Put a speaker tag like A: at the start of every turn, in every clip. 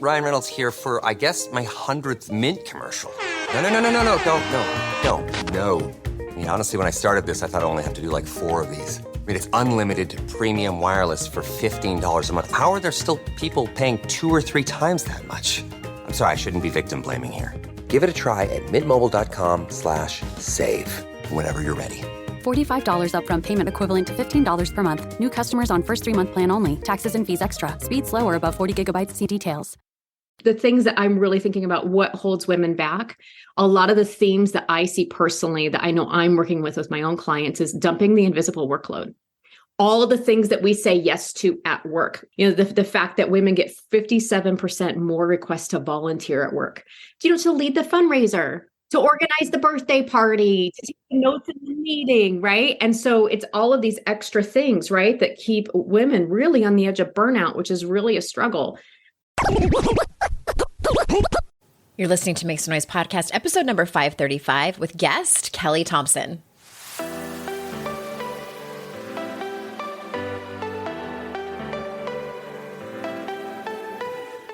A: Ryan Reynolds here for, I guess, my 100th Mint commercial. No. I mean, honestly, when I started this, I thought I only have to do like 4 of these. I mean, it's unlimited premium wireless for $15 a month. How are there still people paying 2 or 3 times that much? I'm sorry, I shouldn't be victim blaming here. Give it a try at mintmobile.com/save. Whenever you're ready.
B: $45 upfront payment equivalent to $15 per month. New customers on first 3-month plan only. Taxes and fees extra. Speed slower above 40 gigabytes. See details.
C: The things that I'm really thinking about, what holds women back, a lot of the themes that I see personally that I know I'm working with my own clients is dumping the invisible workload. All of the things that we say yes to at work, the fact that women get 57% more requests to volunteer at work, to lead the fundraiser, to organize the birthday party, to take notes in the meeting, right? And so it's all of these extra things, right, that keep women really on the edge of burnout, which is really a struggle.
D: You're listening to Make Some Noise podcast, episode number 535 with guest Kelli Thompson.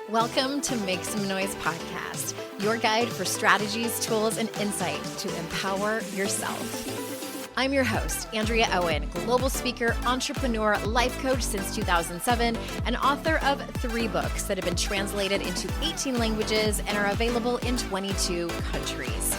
D: Welcome to Make Some Noise podcast, your guide for strategies, tools, and insight to empower yourself. I'm your host, Andrea Owen, global speaker, entrepreneur, life coach since 2007, and author of 3 books that have been translated into 18 languages and are available in 22 countries.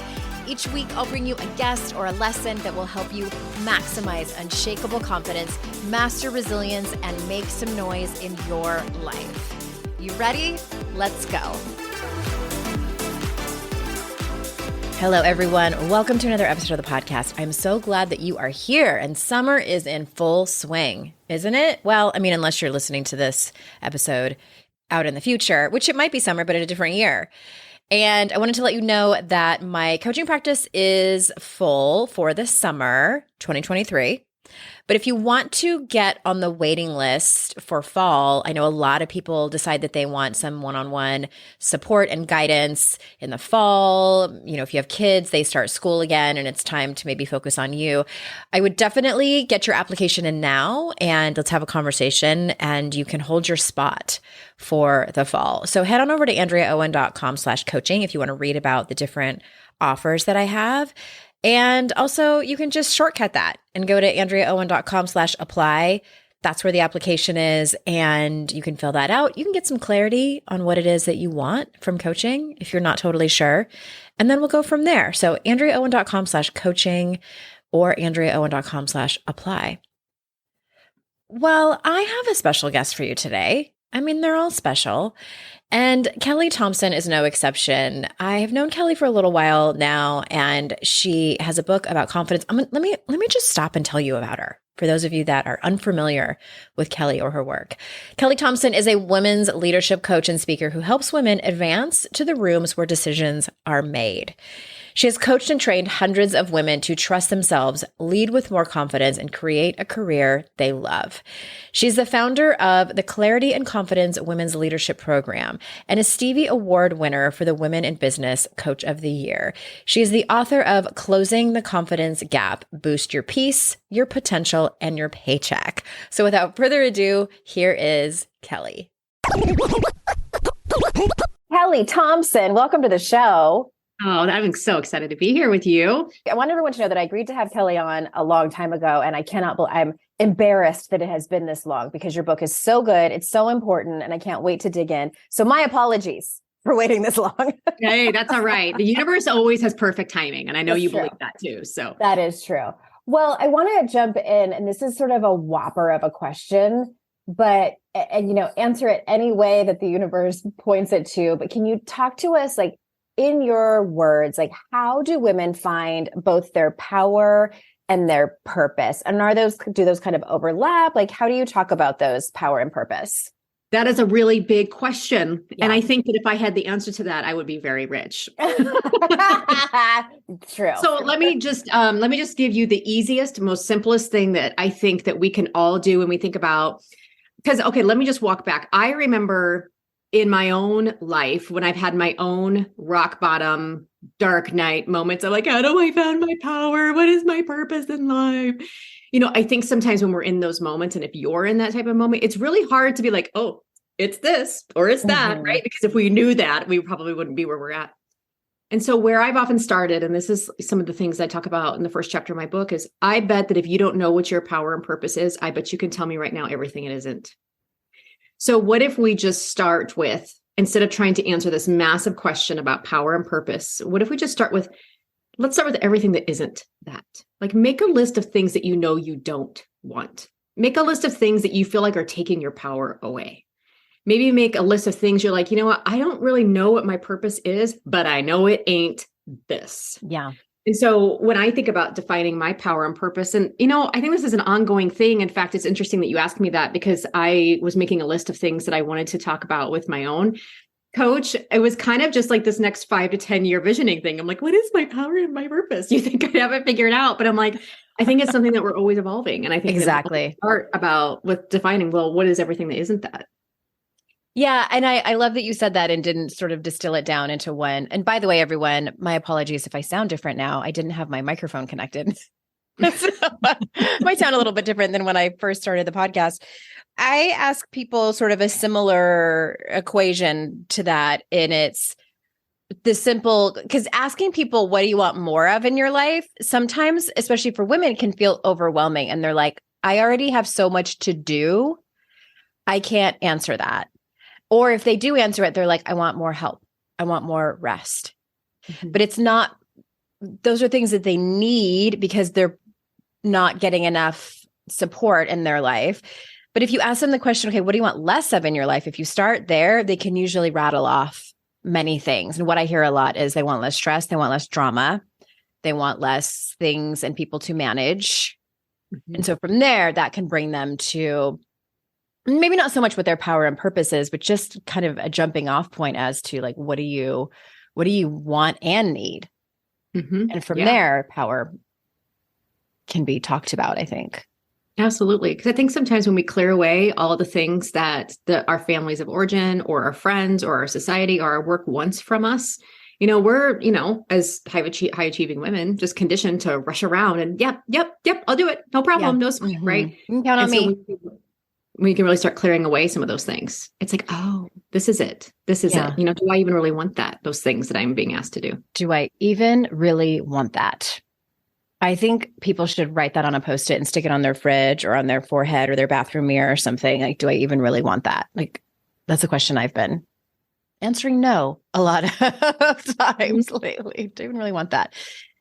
D: Each week, I'll bring you a guest or a lesson that will help you maximize unshakable confidence, master resilience, and make some noise in your life. You ready? Let's go. Hello, everyone. Welcome to another episode of the podcast. I'm so glad that you are here, and summer is in full swing, isn't it? Well, I mean, unless you're listening to this episode out in the future, which it might be summer, but in a different year. And I wanted to let you know that my coaching practice is full for the summer 2023. But if you want to get on the waiting list for fall, I know a lot of people decide that they want some one-on-one support and guidance in the fall. If you have kids, they start school again and it's time to maybe focus on you. I would definitely get your application in now and let's have a conversation and you can hold your spot for the fall. So head on over to andreaowen.com/coaching if you want to read about the different offers that I have. And also, you can just shortcut that and go to andreaowen.com/apply. That's where the application is, and you can fill that out. You can get some clarity on what it is that you want from coaching if you're not totally sure, and then we'll go from there. So andreaowen.com/coaching or andreaowen.com/apply. Well, I have a special guest for you today. I mean, they're all special. And Kelli Thompson is no exception. I have known Kelli for a little while now, and she has a book about confidence. Let me just stop and tell you about her, for those of you that are unfamiliar with Kelli or her work. Kelli Thompson is a women's leadership coach and speaker who helps women advance to the rooms where decisions are made. She has coached and trained hundreds of women to trust themselves, lead with more confidence, and create a career they love. She's the founder of the Clarity and Confidence Women's Leadership Program and a Stevie Award winner for the Women in Business Coach of the Year. She is the author of Closing the Confidence Gap, Boost Your Peace, Your Potential, and Your Paycheck. So without further ado, here is Kelli. Kelli Thompson, welcome to the show.
C: Oh, I'm so excited to be here with you.
D: I want everyone to know that I agreed to have Kelli on a long time ago, and I'm embarrassed that it has been this long because your book is so good. It's so important, and I can't wait to dig in. So my apologies for waiting this long.
C: Hey, that's all right. The universe always has perfect timing, and I know you believe that too. So
D: that is true. Well, I want to jump in, and this is sort of a whopper of a question, but answer it any way that the universe points it to. But can you talk to us, in your words, how do women find both their power and their purpose? And do those kind of overlap? How do you talk about those power and purpose?
C: That is a really big question. Yeah. And I think that if I had the answer to that, I would be very rich.
D: True.
C: So let me just give you the easiest, most simplest thing that I think that we can all do when we think about, let me just walk back. I remember in my own life, when I've had my own rock bottom, dark night moments, I'm like, how do I find my power? What is my purpose in life? I think sometimes when we're in those moments, and if you're in that type of moment, it's really hard to be like, oh, it's this or it's that, right? Because if we knew that, we probably wouldn't be where we're at. And so where I've often started, and this is some of the things I talk about in the first chapter of my book, is I bet that if you don't know what your power and purpose is, I bet you can tell me right now everything it isn't. So what if we just start with, instead of trying to answer this massive question about power and purpose, what if we just let's start with everything that isn't that. Like, make a list of things that you know you don't want. Make a list of things that you feel like are taking your power away. Maybe make a list of things you're like, you know what, I don't really know what my purpose is, but I know it ain't this.
D: Yeah.
C: And so when I think about defining my power and purpose, and, I think this is an ongoing thing. In fact, it's interesting that you asked me that, because I was making a list of things that I wanted to talk about with my own coach. It was kind of just like this next 5 to 10 year visioning thing. I'm like, what is my power and my purpose? You think I have it figured out, but I'm like, I think it's something that we're always evolving. And I think
D: exactly
C: part about with defining, well, what is everything that isn't that?
D: Yeah. And I love that you said that and didn't sort of distill it down into one. And by the way, everyone, my apologies if I sound different now. I didn't have my microphone connected. So, might sound a little bit different than when I first started the podcast. I ask people sort of a similar equation to that. And it's the simple, because asking people, what do you want more of in your life? Sometimes, especially for women, can feel overwhelming. And they're like, I already have so much to do. I can't answer that. Or if they do answer it, they're like, I want more help. I want more rest. But it's not, those are things that they need because they're not getting enough support in their life. But if you ask them the question, okay, what do you want less of in your life? If you start there, they can usually rattle off many things. And what I hear a lot is they want less stress. They want less drama. They want less things and people to manage. And so from there, that can bring them to maybe not so much what their power and purpose is, but just kind of a jumping off point as to like, what do you want and need? And from there, power can be talked about, I think.
C: Absolutely. Because I think sometimes when we clear away all the things that our families of origin or our friends or our society or our work wants from us, we're, as high achieving women, just conditioned to rush around and yep, I'll do it. No problem. No sweat, right?
D: You can count on me.
C: We can really start clearing away some of those things. It's like, oh, this is it. This is it. Do I even really want that? Those things that I'm being asked to do.
D: Do I even really want that? I think people should write that on a Post-it and stick it on their fridge or on their forehead or their bathroom mirror or something. Like, do I even really want that? Like, that's a question I've been answering no a lot of times lately. Do I even really want that?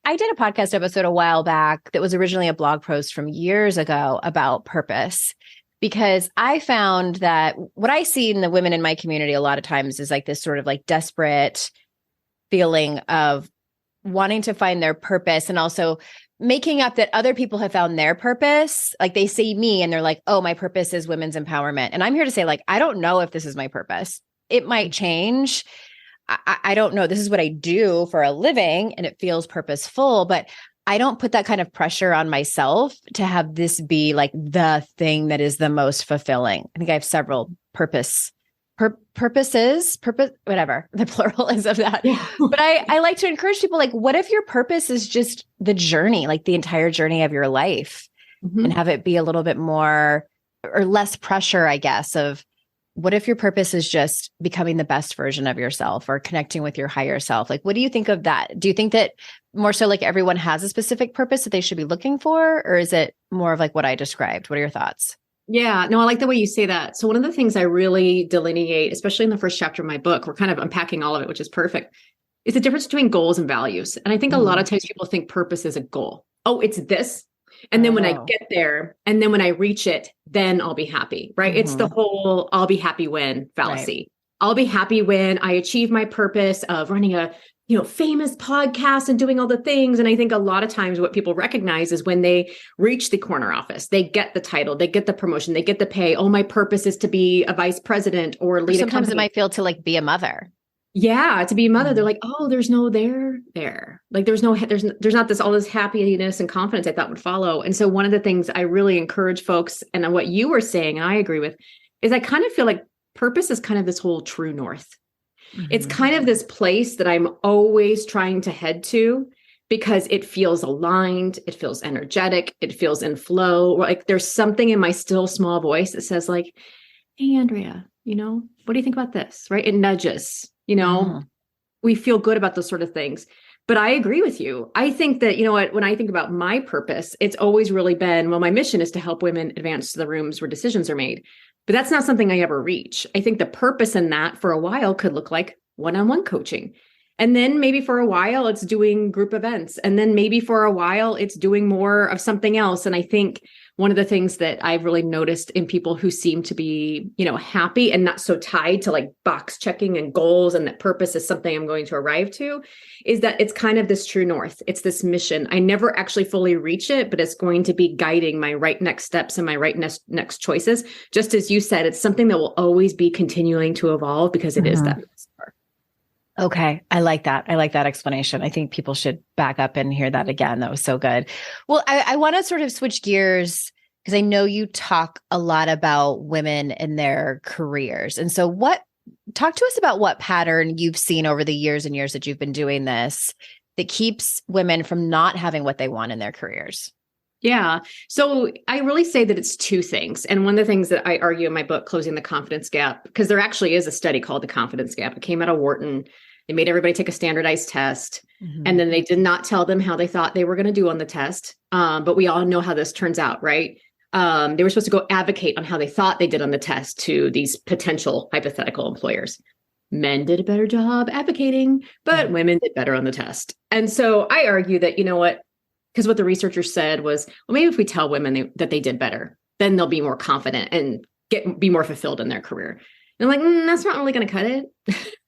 D: I did a podcast episode a while back that was originally a blog post from years ago about purpose, because I found that what I see in the women in my community a lot of times is like this sort of like desperate feeling of wanting to find their purpose and also making up that other people have found their purpose. Like they see me and they're like, oh, my purpose is women's empowerment. And I'm here to say, like, I don't know if this is my purpose. It might change. I don't know. This is what I do for a living and it feels purposeful, but I don't put that kind of pressure on myself to have this be like the thing that is the most fulfilling. I think I have several purposes, whatever the plural is of that. Yeah. But I like to encourage people, like, what if your purpose is just the journey, like the entire journey of your life, and have it be a little bit more or less pressure, I guess, of what if your purpose is just becoming the best version of yourself or connecting with your higher self? Like, what do you think of that? Do you think that more so like everyone has a specific purpose that they should be looking for? Or is it more of like what I described? What are your thoughts?
C: Yeah, no, I like the way you say that. So one of the things I really delineate, especially in the first chapter of my book, we're kind of unpacking all of it, which is perfect, is the difference between goals and values. And I think a lot of times people think purpose is a goal. Oh, it's this. And then when I get there and then when I reach it, then I'll be happy, right? It's the whole I'll be happy when fallacy. Right. I'll be happy when I achieve my purpose of running a famous podcast and doing all the things. And I think a lot of times what people recognize is when they reach the corner office, they get the title, they get the promotion, they get the pay. Oh, my purpose is to be a vice president or lead a company.
D: Sometimes it might feel to like be a mother.
C: Yeah, to be a mother. They're like, oh, there's no there. Like there's not this all this happiness and confidence I thought would follow. And so one of the things I really encourage folks, and what you were saying, and I agree with, is I kind of feel like purpose is kind of this whole true north. It's kind of this place that I'm always trying to head to because it feels aligned, it feels energetic, it feels in flow. Like there's something in my still small voice that says like, hey, Andrea, What do you think about this? Right. It nudges,
D: Mhm.
C: we feel good about those sort of things. But I agree with you. I think that, when I think about my purpose, it's always really been, well, my mission is to help women advance to the rooms where decisions are made. But that's not something I ever reach. I think the purpose in that for a while could look like one-on-one coaching. And then maybe for a while it's doing group events. And then maybe for a while it's doing more of something else. And I think one of the things that I've really noticed in people who seem to be, happy and not so tied to like box checking and goals and that purpose is something I'm going to arrive to, is that it's kind of this true north. It's this mission. I never actually fully reach it, but it's going to be guiding my right next steps and my right next choices. Just as you said, it's something that will always be continuing to evolve because it is that.
D: Okay. I like that. I like that explanation. I think people should back up and hear that again. That was so good. Well, I want to sort of switch gears because I know you talk a lot about women and their careers. And so talk to us about what pattern you've seen over the years and years that you've been doing this that keeps women from not having what they want in their careers.
C: Yeah. So I really say that it's two things. And one of the things that I argue in my book, Closing the Confidence Gap, because there actually is a study called the Confidence Gap. It came out of Wharton. They made everybody take a standardized test. Mm-hmm. And then they did not tell them how they thought they were going to do on the test. But we all know how this turns out, right? They were supposed to go advocate on how they thought they did on the test to these potential hypothetical employers. Men did a better job advocating, but women did better on the test. And so I argue that, because what the researchers said was, well, maybe if we tell women that they did better, then they'll be more confident and be more fulfilled in their career. And I'm like, that's not really going to cut it.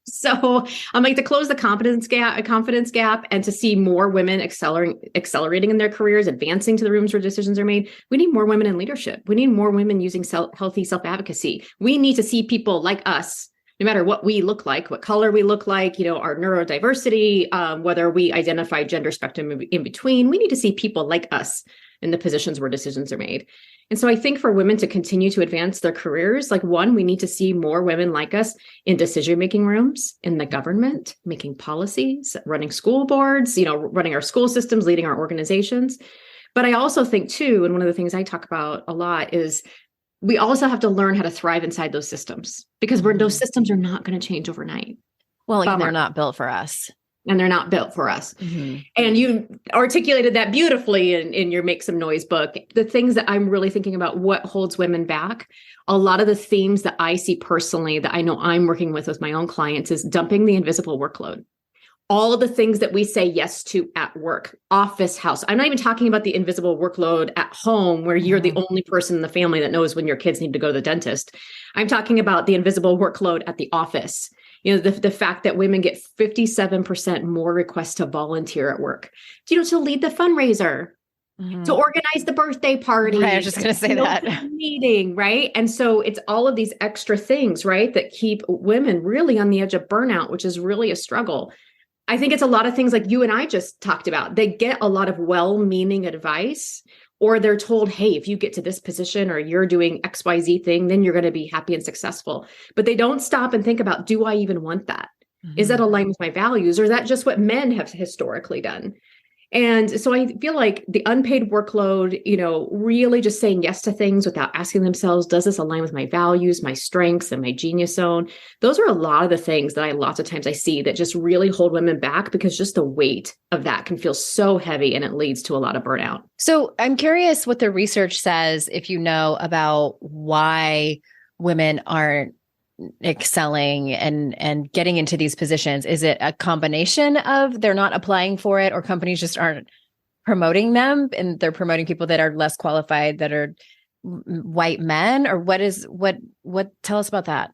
C: So I'm like, to close the confidence gap and to see more women accelerating in their careers, advancing to the rooms where decisions are made. We need more women in leadership. We need more women using healthy self-advocacy. We need to see people like us, no matter what we look like, what color we look like, our neurodiversity, whether we identify gender spectrum in between, we need to see people like us in the positions where decisions are made. And so I think for women to continue to advance their careers, we need to see more women like us in decision-making rooms, in the government, making policies, running school boards, running our school systems, leading our organizations. But I also think too, and one of the things I talk about a lot is we also have to learn how to thrive inside those systems because those systems are not going to change overnight.
D: Well, they're not built for us.
C: And they're not built for us. Mm-hmm. And you articulated that beautifully in your Make Some Noise book. The things that I'm really thinking about, what holds women back, a lot of the themes that I see personally that I know I'm working with my own clients is dumping the invisible workload. All of the things that we say yes to at work, office, house. I'm not even talking about the invisible workload at home where you're the only person in the family that knows when your kids need to go to the dentist. I'm talking about the invisible workload at the office. The fact that women get 57% more requests to volunteer at work, to lead the fundraiser, to organize the birthday party.
D: Right, I was just going to say that.
C: Meeting, right? And so it's all of these extra things, right, that keep women really on the edge of burnout, which is really a struggle. I think it's a lot of things like you and I just talked about. They get a lot of well-meaning advice, or they're told, hey, if you get to this position or you're doing XYZ thing, then you're going to be happy and successful. But they don't stop and think about, do I even want that? Mm-hmm. Is that aligned with my values? Or is that just what men have historically done? And so I feel like the unpaid workload, really just saying yes to things without asking themselves, does this align with my values, my strengths, and my genius zone? Those are a lot of the things that lots of times I see that just really hold women back because just the weight of that can feel so heavy and it leads to a lot of burnout.
D: So I'm curious what the research says, if you know about why women aren't excelling and getting into these positions. Is it a combination of they're not applying for it or companies just aren't promoting them and they're promoting people that are less qualified, that are white men, or what tell us about that?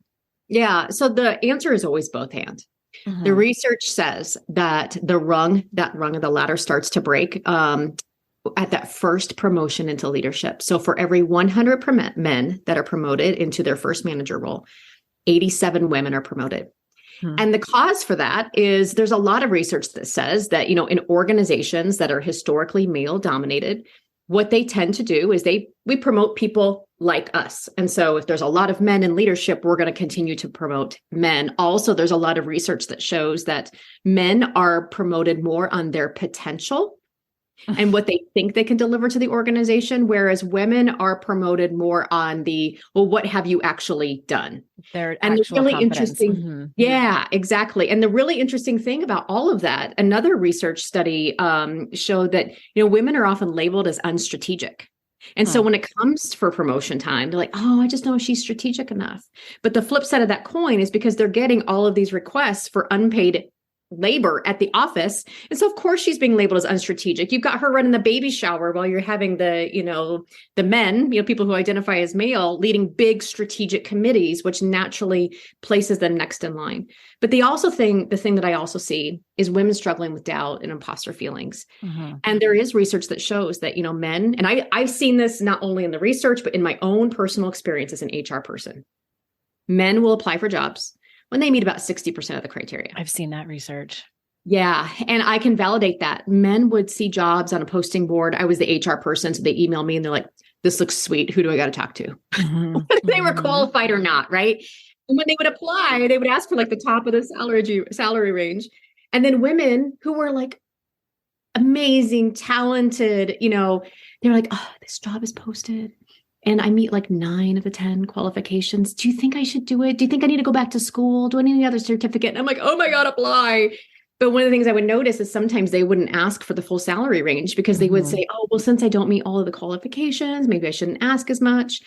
C: Yeah. So the answer is always both and. Mm-hmm. The research says that that rung of the ladder starts to break at that first promotion into leadership. So for every 100 men that are promoted into their first manager role, 87 women are promoted. And the cause for that is there's a lot of research that says that, in organizations that are historically male dominated, what they tend to do is we promote people like us. And so if there's a lot of men in leadership, we're going to continue to promote men. Also, there's a lot of research that shows that men are promoted more on their potential and what they think they can deliver to the organization, whereas women are promoted more on the, well, what have you actually done?
D: Their
C: And the
D: actual
C: really
D: confidence.
C: interesting,
D: Mm-hmm.
C: yeah, exactly. And the really interesting thing about all of that, another research study showed that, women are often labeled as unstrategic. And so when it comes for promotion time, they're like, oh, I just know she's strategic enough. But the flip side of that coin is because they're getting all of these requests for unpaid labor at the office. And so of course she's being labeled as unstrategic. You've got her running the baby shower while you're having the men, people who identify as male, leading big strategic committees, which naturally places them next in line. But the thing that I also see is women struggling with doubt and imposter feelings.
D: Mm-hmm.
C: And there is research that shows that, men, and I've seen this not only in the research, but in my own personal experience as an HR person. Men will apply for jobs when they meet about 60% of the criteria.
D: I've seen that research.
C: Yeah. And I can validate that. Men would see jobs on a posting board. I was the HR person. So they email me and they're like, this looks sweet. Who do I got to talk to?
D: Mm-hmm.
C: Whether they were qualified or not. Right. And when they would apply, they would ask for like the top of the salary range. And then women who were like amazing, talented, they're like, oh, this job is posted. And I meet like 9 of the 10 qualifications. Do you think I should do it? Do you think I need to go back to school? Do I need any other certificate? And I'm like, oh my God, apply. But one of the things I would notice is sometimes they wouldn't ask for the full salary range because they would say, oh, well, since I don't meet all of the qualifications, maybe I shouldn't ask as much,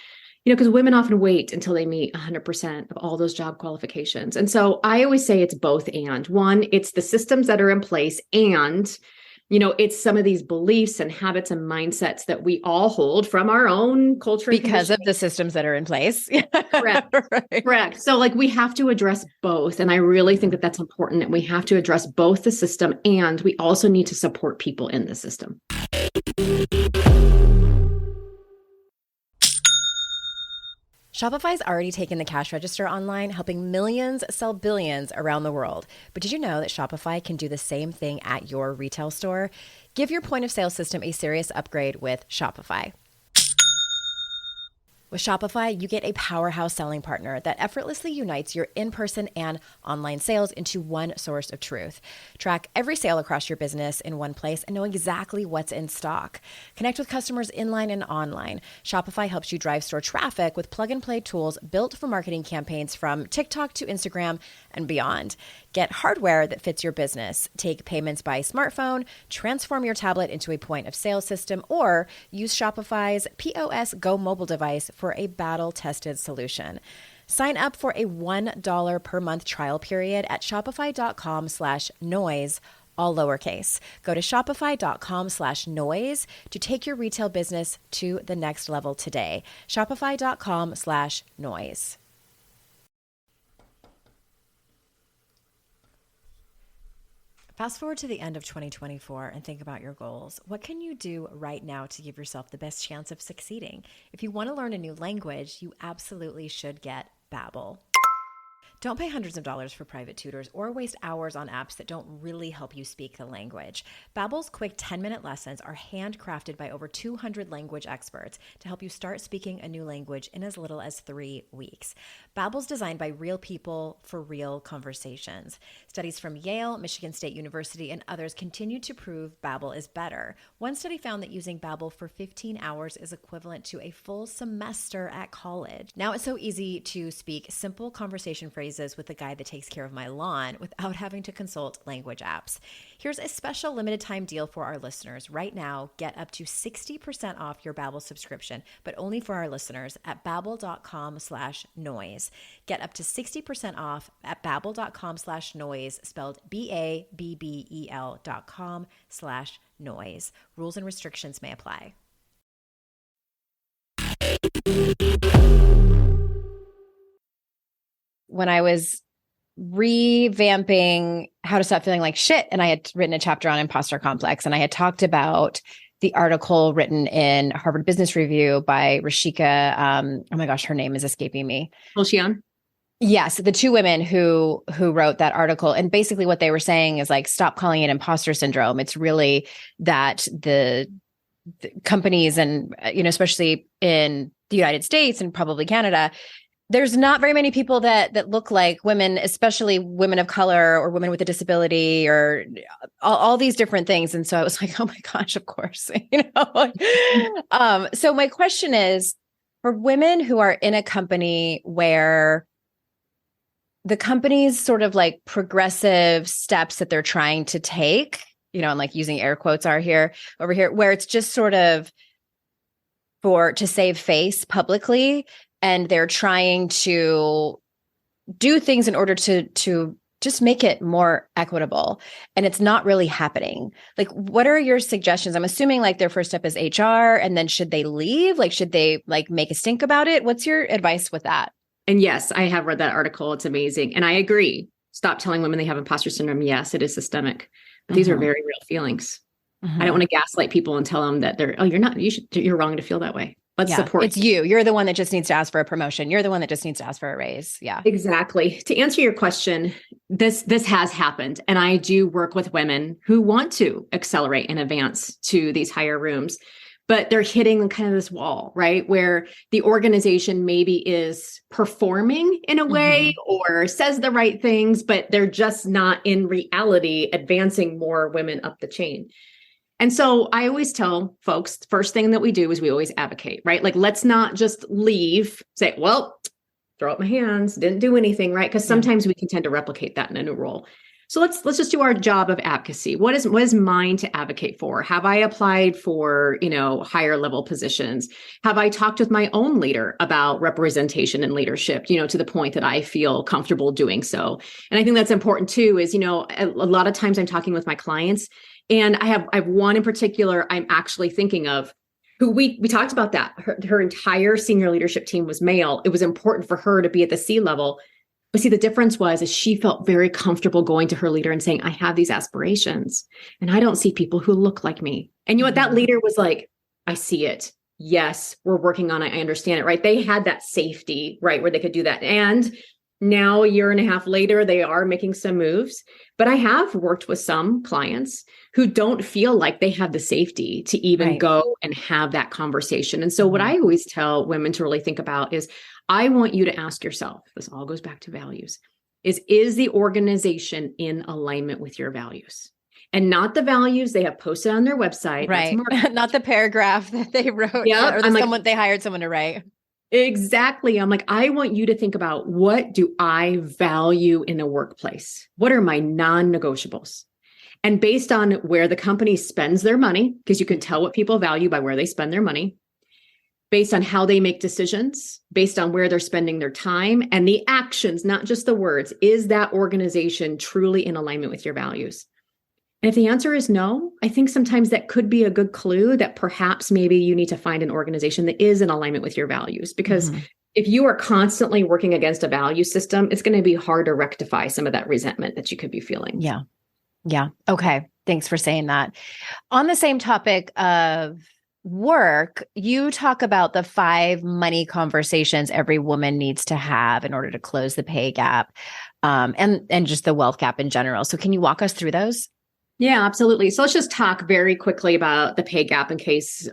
C: because women often wait until they meet 100% of all those job qualifications. And so I always say it's both and. One, it's the systems that are in place, and it's some of these beliefs and habits and mindsets that we all hold from our own culture.
D: Because of the systems that are in place.
C: Correct.
D: Right. Correct.
C: So we have to address both. And I really think that that's important, that we have to address both the system, and we also need to support people in the system.
D: Shopify's already taken the cash register online, helping millions sell billions around the world. But did you know that Shopify can do the same thing at your retail store? Give your point of sale system a serious upgrade with Shopify. With Shopify, you get a powerhouse selling partner that effortlessly unites your in-person and online sales into one source of truth. Track every sale across your business in one place and know exactly what's in stock. Connect with customers inline and online. Shopify helps you drive store traffic with plug-and-play tools built for marketing campaigns from TikTok to Instagram and beyond. Get hardware that fits your business. Take payments by smartphone, transform your tablet into a point of sale system, or use Shopify's POS Go mobile device for a battle-tested solution. Sign up for a $1 per month trial period at shopify.com/noise, all lowercase. Go to shopify.com/noise to take your retail business to the next level today. Shopify.com/noise. Fast forward to the end of 2024 and think about your goals. What can you do right now to give yourself the best chance of succeeding? If you want to learn a new language, you absolutely should get Babbel. Don't pay hundreds of dollars for private tutors or waste hours on apps that don't really help you speak the language. Babbel's quick 10-minute lessons are handcrafted by over 200 language experts to help you start speaking a new language in as little as 3 weeks. Babbel's designed by real people for real conversations. Studies from Yale, Michigan State University, and others continue to prove Babbel is better. One study found that using Babbel for 15 hours is equivalent to a full semester at college. Now it's so easy to speak simple conversation phrases with the guy that takes care of my lawn without having to consult language apps. Here's a special limited time deal for our listeners. Right now, get up to 60% off your Babbel subscription, but only for our listeners at babbel.com/noise. Get up to 60% off at babbel.com/noise, spelled BABBEL.com/noise. Rules and restrictions may apply. When I was revamping How to Stop Feeling Like Shit, and I had written a chapter on imposter complex, and I had talked about the article written in Harvard Business Review by Rashika. Oh my gosh, her name is escaping me.
C: Olshian?
D: Yes, the two women who wrote that article. And basically what they were saying is like, stop calling it imposter syndrome. It's really that the companies and, especially in the United States and probably Canada, there's not very many people that look like women, especially women of color or women with a disability or all these different things. And so I was like, oh my gosh, of course, so my question is, for women who are in a company where the company's sort of like progressive steps that they're trying to take, and like using air quotes over here, where it's just sort of to save face publicly, and they're trying to do things in order to just make it more equitable, and it's not really happening. Like, what are your suggestions? I'm assuming like their first step is HR, and then should they leave? Like, should they like make a stink about it? What's your advice with that? And
C: yes, I have read that article. It's amazing. And I agree. Stop telling women they have imposter syndrome. Yes, it is systemic, but these are very real feelings. I don't want to gaslight people and tell them that you're wrong to feel that way. Let's support.
D: It's you. You're the one that just needs to ask for a promotion. You're the one that just needs to ask for a raise. Yeah,
C: exactly. To answer your question, this has happened. And I do work with women who want to accelerate and advance to these higher rooms, but they're hitting kind of this wall, right? Where the organization maybe is performing in a way or says the right things, but they're just not in reality advancing more women up the chain. And so I always tell folks, the first thing that we do is we always advocate, right? Like, let's not just leave, say, well, throw up my hands, didn't do anything, right? Because sometimes we can tend to replicate that in a new role. So let's just do our job of advocacy. What is mine to advocate for? Have I applied for, higher level positions? Have I talked with my own leader about representation and leadership, to the point that I feel comfortable doing so? And I think that's important too, is, a lot of times I'm talking with my clients, and I have one in particular I'm actually thinking of, who we talked about that. Her entire senior leadership team was male. It was important for her to be at the C level. But see, the difference is she felt very comfortable going to her leader and saying, I have these aspirations and I don't see people who look like me. And you know what? That leader was like, I see it. Yes, we're working on it. I understand it, right? They had that safety, right, where they could do that. And now, a year and a half later, they are making some moves. But I have worked with some clients who don't feel like they have the safety to even go and have that conversation. And so what I always tell women to really think about is, I want you to ask yourself, this all goes back to values, is the organization in alignment with your values? And not the values they have posted on their website.
D: Right. Not the paragraph that they wrote or they hired someone to write.
C: Exactly. I'm like, I want you to think about, what do I value in the workplace? What are my non-negotiables? And based on where the company spends their money, because you can tell what people value by where they spend their money, based on how they make decisions, based on where they're spending their time and the actions, not just the words, is that organization truly in alignment with your values? And if the answer is no, I think sometimes that could be a good clue that perhaps maybe you need to find an organization that is in alignment with your values. Because if you are constantly working against a value system, it's going to be hard to rectify some of that resentment that you could be feeling.
D: Yeah. Yeah. Okay. Thanks for saying that. On the same topic of work, you talk about the 5 money conversations every woman needs to have in order to close the pay gap, and just the wealth gap in general. So can you walk us through those?
C: Yeah, absolutely. So let's just talk very quickly about the pay gap in case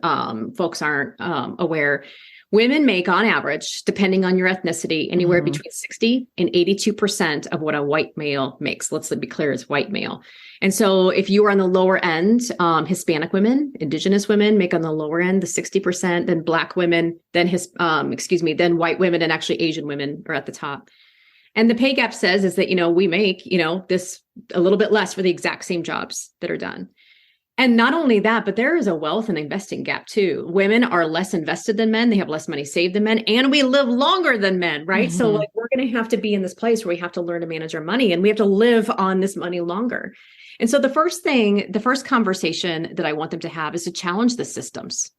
C: folks aren't aware. Women make, on average, depending on your ethnicity, anywhere between 60 and 82% of what a white male makes. Let's be clear, it's white male. And so if you are on the lower end, Hispanic women, Indigenous women make on the lower end, the 60%, then Black women, then white women, and actually Asian women are at the top. And the pay gap says is that, we make, this a little bit less for the exact same jobs that are done. And not only that, but there is a wealth and investing gap too. Women are less invested than men. They have less money saved than men, and we live longer than men, right? So we're going to have to be in this place where we have to learn to manage our money, and we have to live on this money longer. And so the first conversation that I want them to have is to challenge the systems.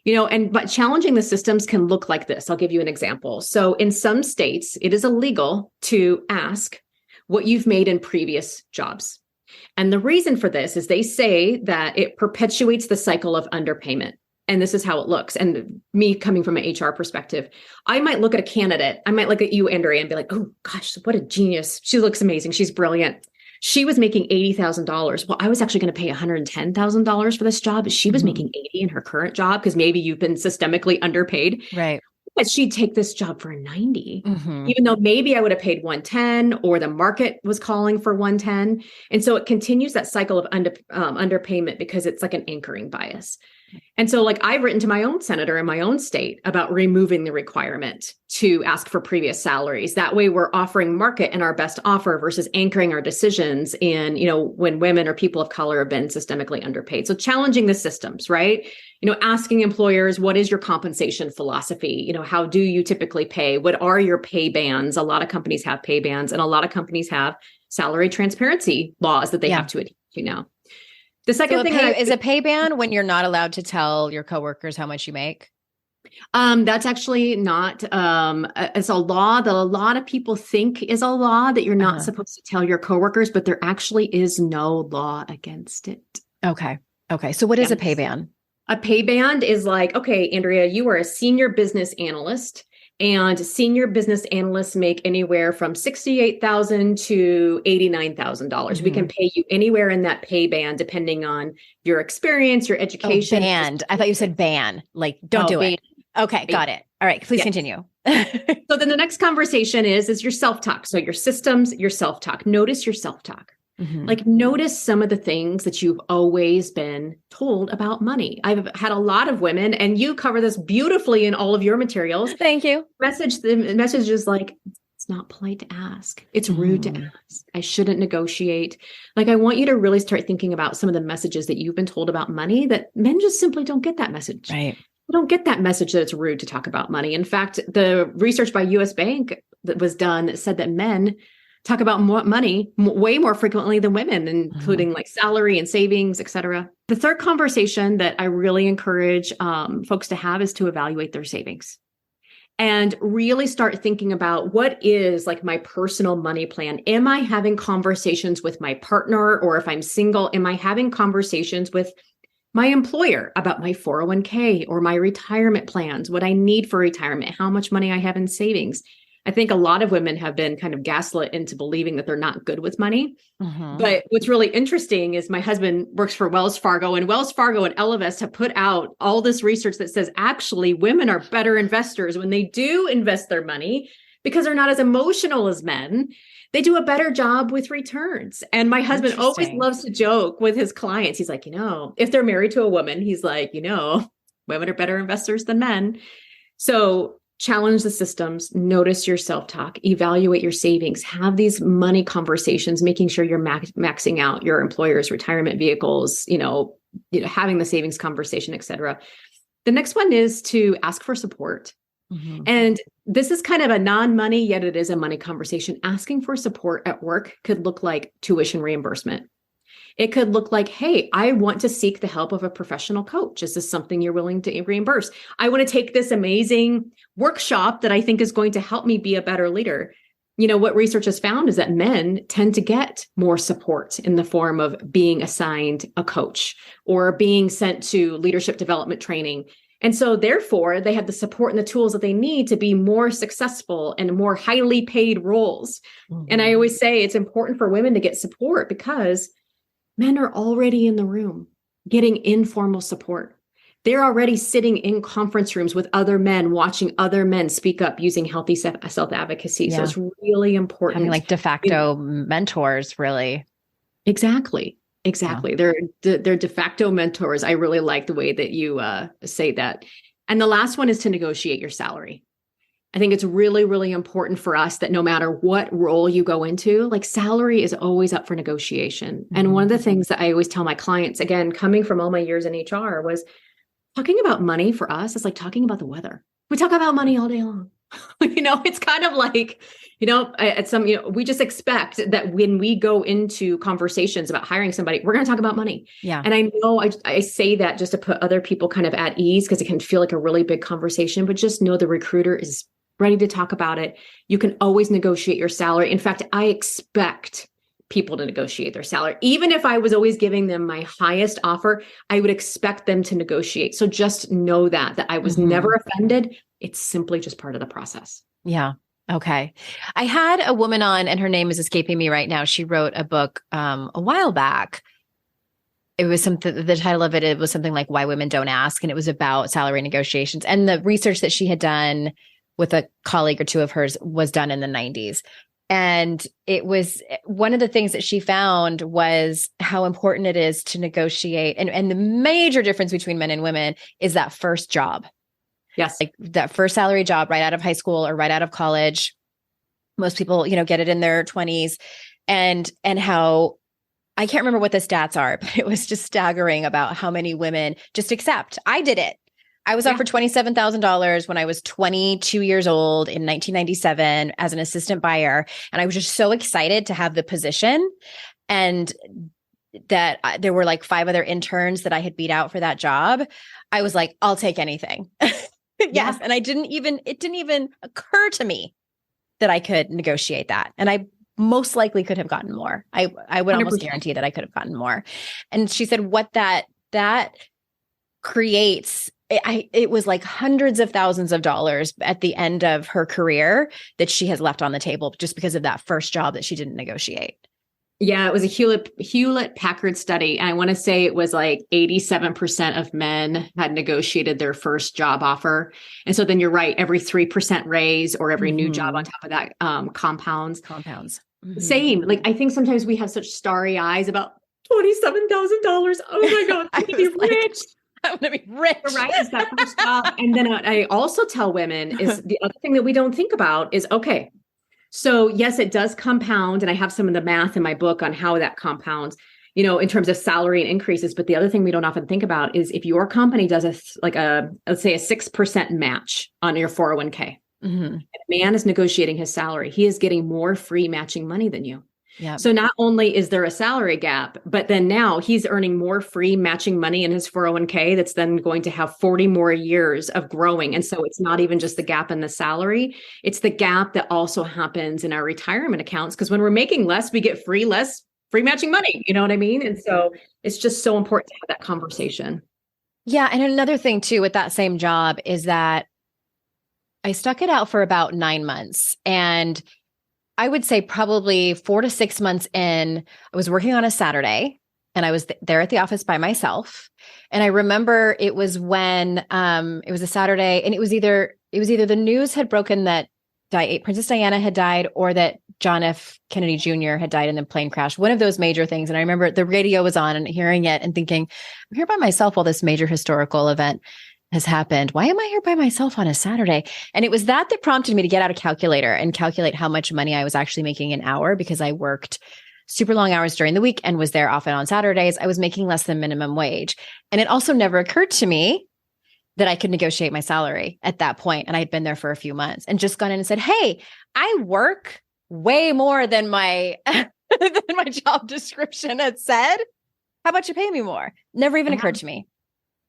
C: But challenging the systems can look like this. I'll give you an example. So in some states, it is illegal to ask what you've made in previous jobs. And the reason for this is they say that it perpetuates the cycle of underpayment. And this is how it looks. And me coming from an HR perspective, I might look at a candidate. I might look at you, Andrea, and be like, oh gosh, what a genius. She looks amazing. She's brilliant. She was making $80,000. Well, I was actually going to pay $110,000 for this job. She was making $80 in her current job because maybe you've been systemically underpaid.
D: Right.
C: that she'd take this job for 90,
D: Mm-hmm.
C: even though maybe I would have paid 110 or the market was calling for 110. And so it continues that cycle of underpayment because it's like an anchoring bias. And so like I've written to my own senator in my own state about removing the requirement to ask for previous salaries. That way we're offering market and our best offer versus anchoring our decisions in, when women or people of color have been systemically underpaid. So challenging the systems, right? Asking employers, what is your compensation philosophy? How do you typically pay? What are your pay bands? A lot of companies have pay bands and a lot of companies have salary transparency laws that they have to adhere to now. The second thing
D: is a pay ban when you're not allowed to tell your coworkers how much you make?
C: That's actually not, it's a law that a lot of people think is a law that you're not supposed to tell your coworkers, but there actually is no law against it.
D: Okay. So what is a pay ban?
C: A pay band is like, okay, Andrea, you are a senior business analyst. And senior business analysts make anywhere from $68,000 to $89,000. We can pay you anywhere in that pay band, depending on your experience, your education.
D: Band. I thought you said ban. Like, don't do it. Okay, got it. All right, please continue.
C: So then the next conversation is your self-talk. So your systems, your self-talk. Notice your self-talk. Like notice some of the things that you've always been told about money. I've had a lot of women, and you cover this beautifully in all of your materials.
D: Thank you.
C: The message is like, it's not polite to ask. It's rude to ask. I shouldn't negotiate. Like, I want you to really start thinking about some of the messages that you've been told about money that men just simply don't get that message.
D: Right.
C: They don't get that message that it's rude to talk about money. In fact, the research by US Bank that was done said that men talk about money way more frequently than women, including like salary and savings, et cetera. The third conversation that I really encourage folks to have is to evaluate their savings and really start thinking about what is like my personal money plan. Am I having conversations with my partner, or if I'm single, am I having conversations with my employer about my 401k or my retirement plans, what I need for retirement, how much money I have in savings? I think a lot of women have been kind of gaslit into believing that they're not good with money. But what's really interesting is my husband works for Wells Fargo, and Wells Fargo and Ellevest have put out all this research that says actually women are better investors when they do invest their money because they're not as emotional as men. They do a better job with returns. And my husband always loves to joke with his clients. He's like, if they're married to a woman, he's like, women are better investors than men. So challenge the systems, notice your self-talk, evaluate your savings, have these money conversations, making sure you're maxing out your employer's retirement vehicles, having the savings conversation, et cetera. The next one is to ask for support. And this is kind of a non-money, yet it is a money conversation. Asking for support at work could look like tuition reimbursement. It could look like, hey, I want to seek the help of a professional coach. Is this something you're willing to reimburse? I want to take this amazing workshop that I think is going to help me be a better leader. What research has found is that men tend to get more support in the form of being assigned a coach or being sent to leadership development training. And so therefore, they have the support and the tools that they need to be more successful in more highly paid roles. And I always say it's important for women to get support because men are already in the room getting informal support. They're already sitting in conference rooms with other men, watching other men speak up using healthy self-advocacy. So it's really important.
D: Having like de facto mentors, really.
C: Exactly. They're de facto mentors. I really like the way that you say that. And the last one is to negotiate your salary. I think it's really, really important for us that no matter what role you go into, like salary is always up for negotiation. And one of the things that I always tell my clients, again, coming from all my years in HR, was talking about money for us is like talking about the weather. We talk about money all day long. It's kind of like, we just expect that when we go into conversations about hiring somebody, we're going to talk about money. Yeah. And I know I say that just to put other people kind of at ease because it can feel like a really big conversation, but just know the recruiter is ready to talk about it. You can always negotiate your salary. In fact, I expect people to negotiate their salary. Even if I was always giving them my highest offer, I would expect them to negotiate. So just know that I was never offended. It's simply just part of the process.
D: Yeah. Okay. I had a woman on, and her name is escaping me right now. She wrote a book a while back. it was something, the title of it was something like Why Women Don't Ask. And it was about salary negotiations. And the research that she had done with a colleague or two of hers was done in the 90s. And it was one of the things that she found was how important it is to negotiate. And the major difference between men and women is that first job.
C: Yes.
D: Like that first salary job right out of high school or right out of college. Most people, get it in their 20s. And how, I can't remember what the stats are, but it was just staggering about how many women just accept. I did it. I was offered $27,000 when I was 22 years old in 1997 as an assistant buyer. And I was just so excited to have the position, and that there were like 5 other interns that I had beat out for that job. I was like, I'll take anything. Yes. And it didn't even occur to me that I could negotiate that. And I most likely could have gotten more. I would 100%. Almost guarantee that I could have gotten more. And she said, what that creates, it was like hundreds of thousands of dollars at the end of her career that she has left on the table just because of that first job that she didn't negotiate.
C: Yeah, it was a Hewlett-Packard study. And I want to say it was like 87% of men had negotiated their first job offer. And so then you're right, every 3% raise or every new job on top of that compounds. Mm-hmm. Same. Like, I think sometimes we have such starry eyes about $27,000. Oh my God, I want to be rich.
D: I want to be rich.
C: Right. It's that first job. And then I also tell women is the other thing that we don't think about is, okay, so yes, it does compound. And I have some of the math in my book on how that compounds, in terms of salary and increases. But the other thing we don't often think about is if your company does let's say a 6% match on your 401k, and a man is negotiating his salary, he is getting more free matching money than you. Yeah. So not only is there a salary gap, but then now he's earning more free matching money in his 401k that's then going to have 40 more years of growing. And so it's not even just the gap in the salary, it's the gap that also happens in our retirement accounts. Because when we're making less, we get less free matching money. You know what I mean? And so it's just so important to have that conversation.
D: Yeah. And another thing too, with that same job is that I stuck it out for about 9 months, and I would say probably 4 to 6 months in, I was working on a Saturday and I was there at the office by myself. And I remember it was when it was a Saturday, and it was either the news had broken that Princess Diana had died, or that John F. Kennedy Jr. had died in the plane crash, one of those major things. And I remember the radio was on and hearing it and thinking, I'm here by myself while this major historical event has happened. Why am I here by myself on a Saturday? And it was that prompted me to get out a calculator and calculate how much money I was actually making an hour, because I worked super long hours during the week and was there often on Saturdays. I was making less than minimum wage. And it also never occurred to me that I could negotiate my salary at that point. And I had been there for a few months and just gone in and said, hey, I work way more than my job description had said. How about you pay me more? Never even occurred to me.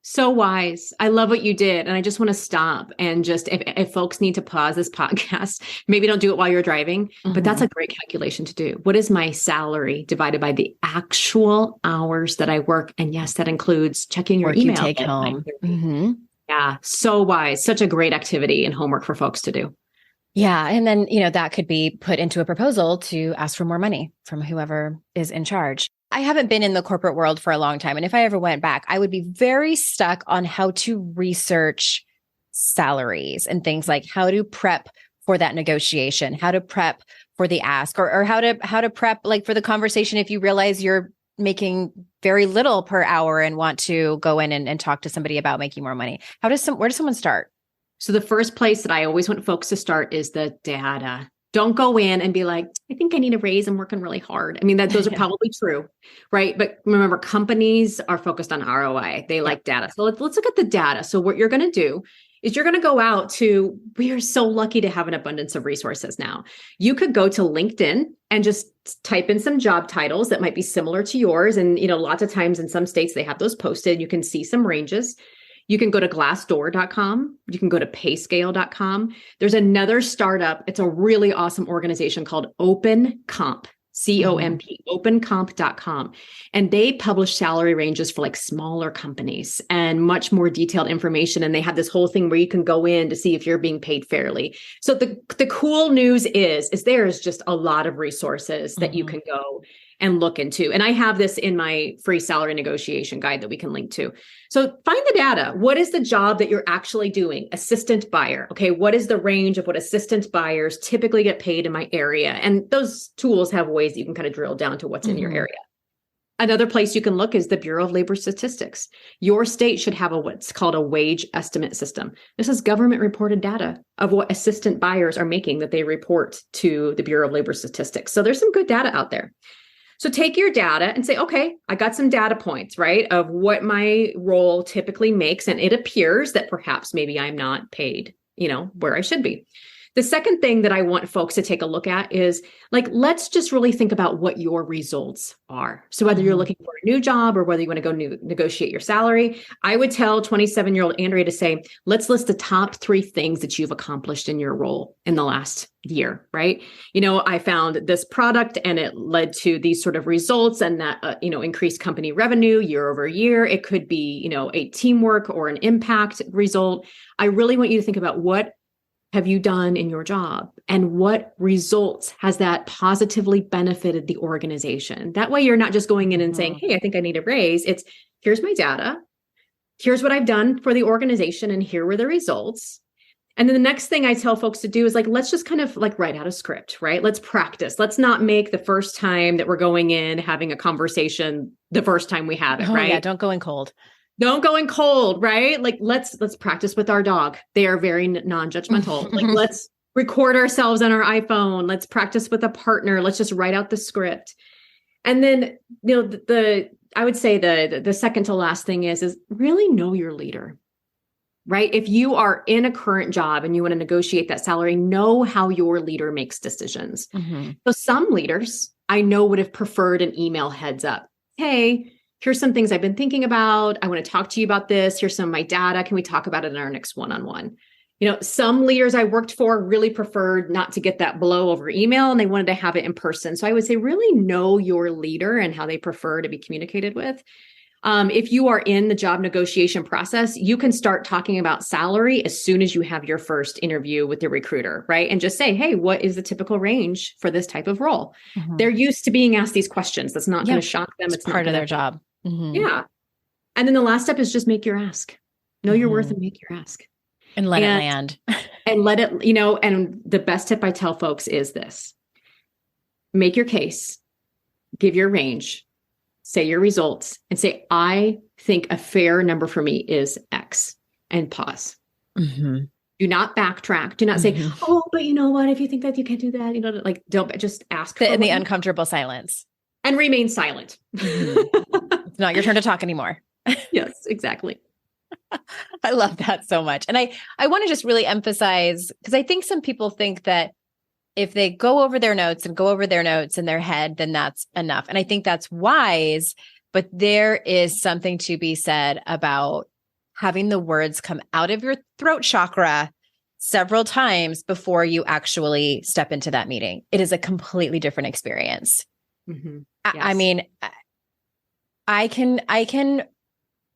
C: So wise. I love what you did. And I just want to stop and just, if folks need to pause this podcast, maybe don't do it while you're driving, but that's a great calculation to do. What is my salary divided by the actual hours that I work? And yes, that includes checking your email.
D: You take home.
C: Yeah. So wise. Such a great activity and homework for folks to do.
D: Yeah. And then, that could be put into a proposal to ask for more money from whoever is in charge. I haven't been in the corporate world for a long time. And if I ever went back, I would be very stuck on how to research salaries and things like how to prep for that negotiation, how to prep for the ask, or how to prep like for the conversation if you realize you're making very little per hour and want to go in and talk to somebody about making more money. Where does someone start?
C: So the first place that I always want folks to start is the data. Don't go in and be like, I think I need a raise. I'm working really hard. I mean, those are probably true, right? But remember, companies are focused on ROI. They like data. So let's look at the data. So what you're going to do is you're going to go out to, we are so lucky to have an abundance of resources now. You could go to LinkedIn and just type in some job titles that might be similar to yours. And, lots of times in some states, they have those posted. You can see some ranges. You can go to glassdoor.com. You can go to payscale.com. There's another startup. It's a really awesome organization called Open Comp. COMP, opencomp.com. And they publish salary ranges for like smaller companies and much more detailed information. And they have this whole thing where you can go in to see if you're being paid fairly. So the cool news is there's just a lot of resources that you can go and look into. And I have this in my free salary negotiation guide that we can link to. So find the data. What is the job that you're actually doing? Assistant buyer. Okay. What is the range of what assistant buyers typically get paid in my area? And those tools have ways that you can kind of drill down to what's in your area. Another place you can look is the Bureau of Labor Statistics. Your state should have what's called a wage estimate system. This is government reported data of what assistant buyers are making that they report to the Bureau of Labor Statistics. So there's some good data out there. So take your data and say, okay, I got some data points, right, of what my role typically makes. And it appears that perhaps maybe I'm not paid, where I should be. The second thing that I want folks to take a look at is like, let's just really think about what your results are. So whether you're looking for a new job or whether you want to go negotiate your salary, I would tell 27-year-old Andrea to say, let's list the top 3 things that you've accomplished in your role in the last year, right? I found this product and it led to these sort of results and that, increased company revenue year over year. It could be, a teamwork or an impact result. I really want you to think about what have you done in your job and what results has that positively benefited the organization? That way you're not just going in and saying, hey, I think I need a raise. It's here's my data. Here's what I've done for the organization and here were the results. And then the next thing I tell folks to do is like, let's just kind of like write out a script, right? Let's practice. Let's not make the first time that we're going in having a conversation the first time we have it, right?
D: Yeah, don't go in cold.
C: Don't go in cold, right? Like let's practice with our dog. They are very non-judgmental. Like let's record ourselves on our iPhone. Let's practice with a partner. Let's just write out the script. And then, I would say the second to last thing is really know your leader, right? If you are in a current job and you want to negotiate that salary, know how your leader makes decisions. So some leaders I know would have preferred an email heads up. Hey, here's some things I've been thinking about. I want to talk to you about this. Here's some of my data. Can we talk about it in our next one-on-one? Some leaders I worked for really preferred not to get that blow over email and they wanted to have it in person. So I would say really know your leader and how they prefer to be communicated with. If you are in the job negotiation process, you can start talking about salary as soon as you have your first interview with the recruiter, right? And just say, hey, what is the typical range for this type of role? They're used to being asked these questions. That's not going to shock them. It's
D: part of their job.
C: Yeah. And then the last step is just make your ask. Know your worth and make your ask.
D: And let it land.
C: And let it, and the best tip I tell folks is this. Make your case, give your range, say your results, and say, I think a fair number for me is X, and pause. Do not backtrack. Do not say, oh, but you know what? If you think that you can't do that, don't just ask.
D: Sit in the uncomfortable silence.
C: And remain silent.
D: It's not your turn to talk anymore.
C: Yes, exactly.
D: I love that so much. And I want to just really emphasize, because I think some people think that if they go over their notes in their head, then that's enough. And I think that's wise, but there is something to be said about having the words come out of your throat chakra several times before you actually step into that meeting. It is a completely different experience. Yes. I mean, I can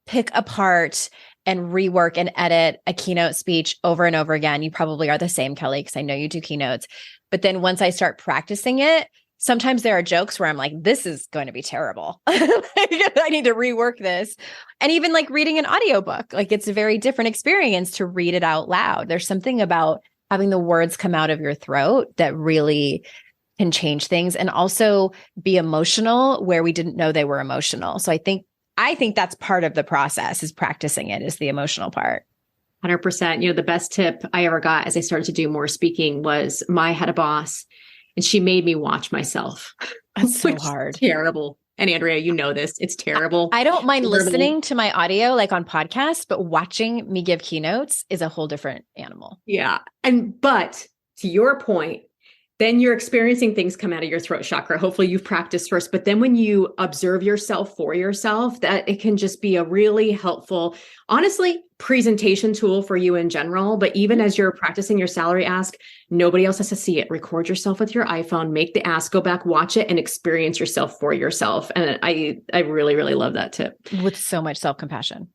D: pick apart and rework and edit a keynote speech over and over again. You probably are the same, Kelli, because I know you do keynotes. But then once I start practicing it, sometimes there are jokes where I'm like, this is going to be terrible. I need to rework this. And even like reading an audiobook, like it's a very different experience to read it out loud. There's something about having the words come out of your throat that really can change things and also be emotional where we didn't know they were emotional. So I think that's part of the process is practicing it, is the emotional part.
C: 100%. The best tip I ever got as I started to do more speaking was I had a boss and she made me watch myself.
D: That's so hard.
C: Terrible. And Andrea, you know this. It's terrible.
D: I don't mind listening to my audio like on podcasts, but watching me give keynotes is a whole different animal.
C: Yeah. But to your point, then you're experiencing things come out of your throat chakra. Hopefully you've practiced first, but then when you observe yourself for yourself, that it can just be a really helpful, honestly, presentation tool for you in general. But even as you're practicing your salary ask, nobody else has to see it. Record yourself with your iPhone, make the ask, go back, watch it, and experience yourself for yourself. And I really, really love that tip.
D: With so much self-compassion.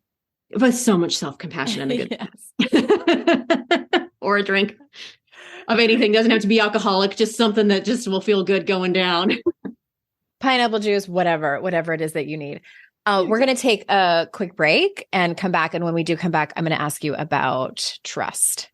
C: With so much self-compassion and a good or a drink of anything. Doesn't have to be alcoholic, just something that just will feel good going down.
D: Pineapple juice, whatever it is that you need. We're going to take a quick break and come back. And when we do come back, I'm going to ask you about trust.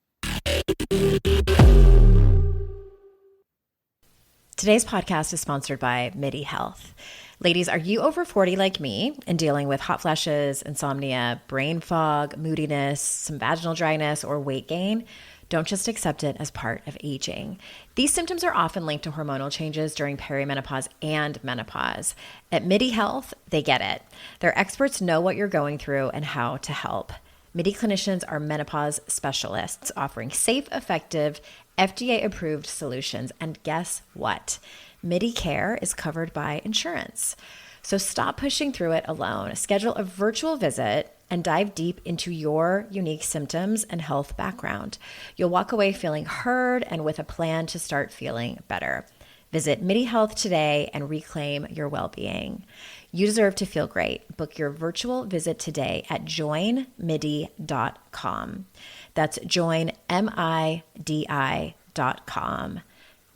D: Today's podcast is sponsored by MIDI Health. Ladies, are you over 40 like me and dealing with hot flashes, insomnia, brain fog, moodiness, some vaginal dryness, or weight gain? Don't just accept it as part of aging. These symptoms are often linked to hormonal changes during perimenopause and menopause. At MIDI Health, they get it. Their experts know what you're going through and how to help. MIDI clinicians are menopause specialists offering safe, effective, FDA-approved solutions. And guess what? MIDI Care is covered by insurance. So stop pushing through it alone. Schedule a virtual visit and dive deep into your unique symptoms and health background. You'll walk away feeling heard and with a plan to start feeling better. Visit MIDI Health today and reclaim your well-being. You deserve to feel great. Book your virtual visit today at joinmidi.com. That's joinmidi.com.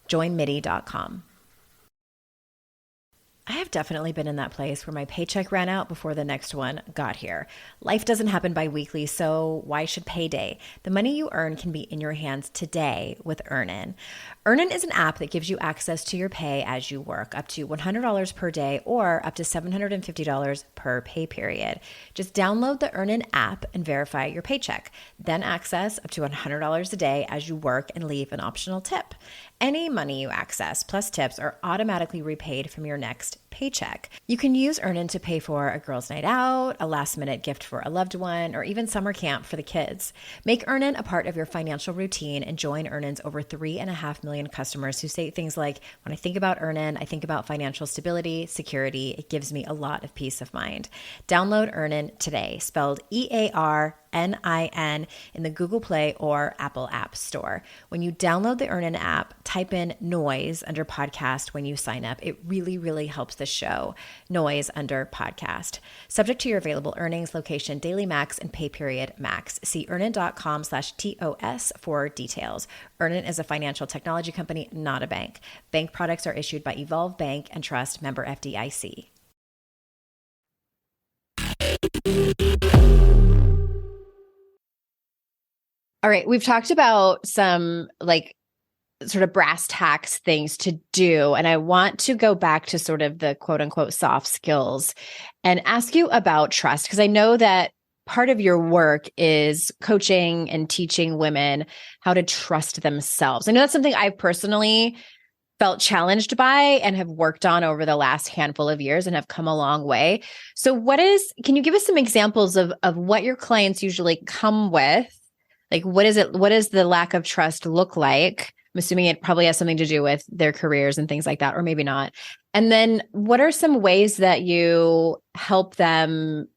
D: joinmidi.com. I have definitely been in that place where my paycheck ran out before the next one got here. Life doesn't happen bi-weekly, so why should payday? The money you earn can be in your hands today with Earnin. Earnin is an app that gives you access to your pay as you work, up to $100 per day or up to $750 per pay period. Just download the Earnin app and verify your paycheck. Then access up to $100 a day as you work and leave an optional tip. Any money you access plus tips are automatically repaid from your next paycheck. You can use Earnin to pay for a girls' night out, a last-minute gift for a loved one, or even summer camp for the kids. Make Earnin a part of your financial routine and join Earnin's over 3.5 million customers who say things like, when I think about Earnin, I think about financial stability, security. It gives me a lot of peace of mind. Download Earnin today, spelled EARNIN in the Google Play or Apple App Store. When you download the Earnin app, type in noise under podcast when you sign up. It really, really helps the show. Noise under podcast. Subject to your available earnings, location, daily max, and pay period max. See earnin.com/TOS for details. Earnin is a financial technology company, not a bank. Bank products are issued by Evolve Bank and Trust, member FDIC. All right, we've talked about some sort of brass tacks things to do, and I want to go back to sort of the quote unquote soft skills and ask you about trust, because I know that part of your work is coaching and teaching women how to trust themselves. I know that's something I've personally felt challenged by and have worked on over the last handful of years and have come a long way. So can you give us some examples of what your clients usually come with? Like, what does the lack of trust look like? I'm assuming it probably has something to do with their careers and things like that, or maybe not. And then what are some ways that you help them?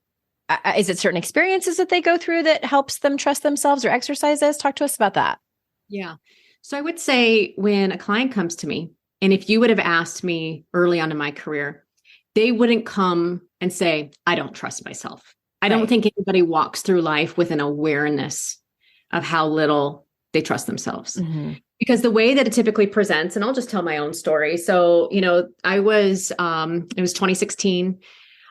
D: Is it certain experiences that they go through that helps them trust themselves, or exercises? Talk to us about that.
C: Yeah. So I would say when a client comes to me, and if you would have asked me early on in my career, they wouldn't come and say, I don't trust myself. I don't think anybody walks through life with an awareness of how little they trust themselves. Mm-hmm. Because the way that it typically presents, and I'll just tell my own story. So, it was 2016.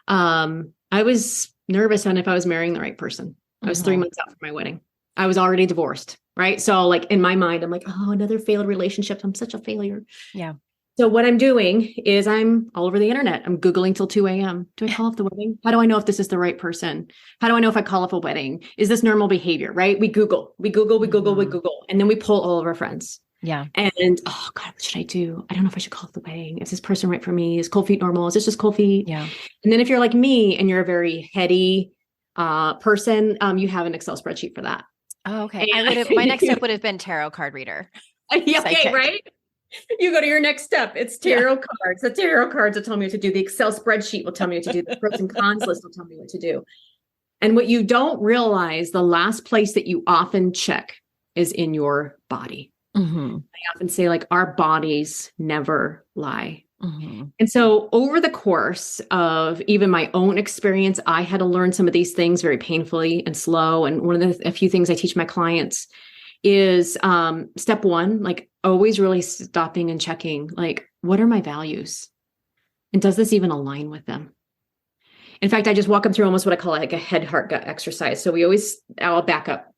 C: I was nervous on if I was marrying the right person. I was 3 months out from my wedding. I was already divorced, right? So in my mind, I'm like, oh, another failed relationship. I'm such a failure. Yeah. So what I'm doing is I'm all over the internet. I'm Googling till 2 a.m. Do I call off the wedding? How do I know if this is the right person? How do I know if I call off a wedding? Is this normal behavior, right? We Google. And then we pull all of our friends. Yeah. And, oh God, what should I do? I don't know if I should call off the wedding. Is this person right for me? Is cold feet normal? Is this just cold feet? Yeah. And then if you're like me and you're a very heady person, you have an Excel spreadsheet for that.
D: Oh, okay. My next step would have been tarot card reader.
C: Yeah, okay, right? You go to your next step. It's tarot cards. The tarot cards will tell me what to do. The Excel spreadsheet will tell me what to do. The pros and cons list will tell me what to do. And what you don't realize, the last place that you often check is in your body. I often say, like, our bodies never lie. And so over the course of even my own experience, I had to learn some of these things very painfully and slow. And one of a few things I teach my clients is step one, like always really stopping and checking, like, what are my values? And does this even align with them? In fact, I just walk them through almost what I call like a head, heart, gut exercise. So I'll back up.